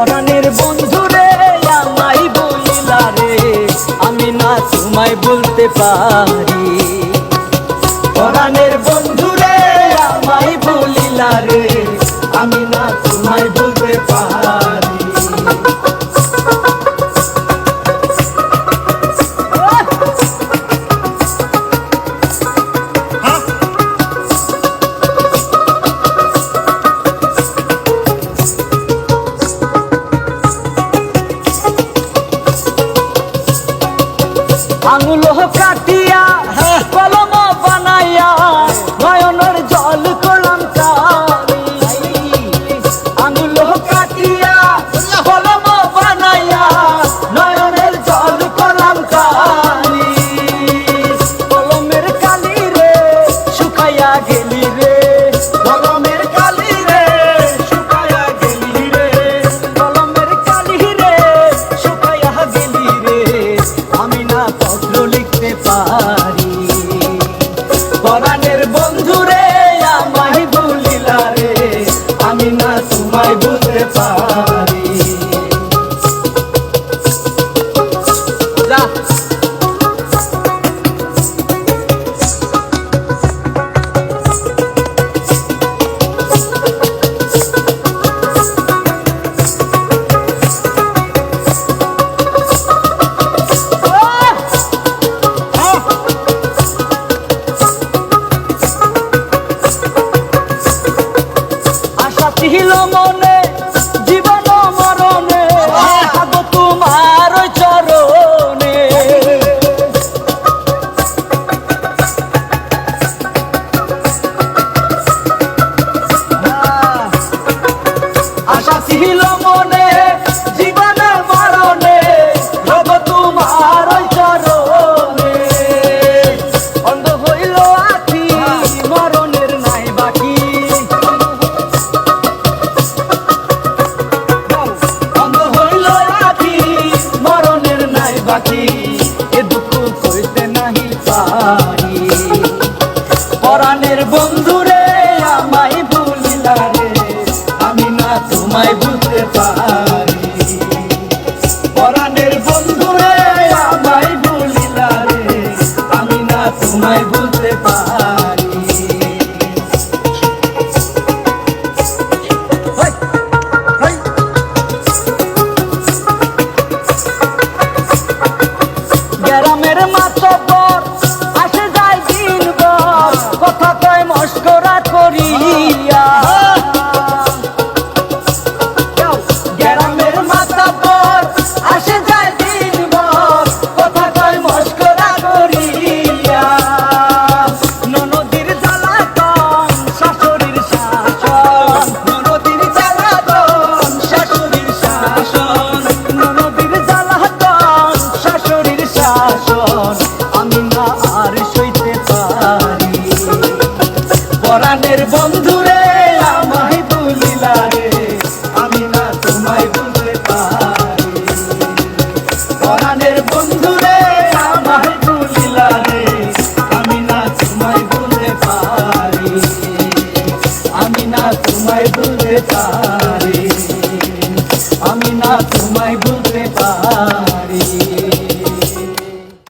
পরাণের বন্ধুরে আমায় বলিলা রে, আমি না তোমায় বলতে পারি। পরাণের বন্ধুরে আমায় বলিলা রে, আমি না তোমায় বলতে পারি। আঙুল কাটিয়া কলম বানাইয়া নয়নের জল করলাম কালি। আঙুল কাটিয়া কলম বানাইয়া নয়নের জল করলাম কালি। কলমের কালি রে শুকাইয়া গেলি রে, কলমের কালি রে শুকাইয়া গেলি রে, কলমের কালি রে শুকাইয়া গেলি রে, আমি না পত্র লিখতে পারি। পরাণের বন্ধুরে আমায় বলিলা রে, আমি না তোমায় বলতে পারি। ছিল মনে জীবন মরণে আগো তোমার চরণে। আশা ছিল মনে জীবন মরণে আগো তোমার চরণে। অন্ধ হইল আখি মরণের নাই বাকি, এ দুঃখ কইতে নাহি পারি। পরাণের বন্ধুরে আমায় বলিলা রে, আমি না তোমায় বলতে পারি। পরাণের বন্ধুরে আমায় বলিলা রে, আমি না তোমায় বলতে পারি। গ্রামের মাতব্বর আসে যায় দিনভর, কথা কয় মস্করা করিয়া। গ্রামের মাতব্বর আসে যায় দিনভর, কথা কয় মস্করা করিয়া। ননদির জ্বালাতন শাশুড়ির শাসন, ননদির জ্বালাতন শাশুড়ির শাসন, ননদির জ্বালাতন শাশুড়ির শাসন, আমি না আর সইতে পারি। পরাণের বন্ধুরে আমায় বলিলা রে, আমি না তোমায় বলতে পারি। পরাণের বন্ধুরে আমায় বলিলা রে, আমি না তোমায় বলতে পারি। আমি না তোমায় বলতে পারি।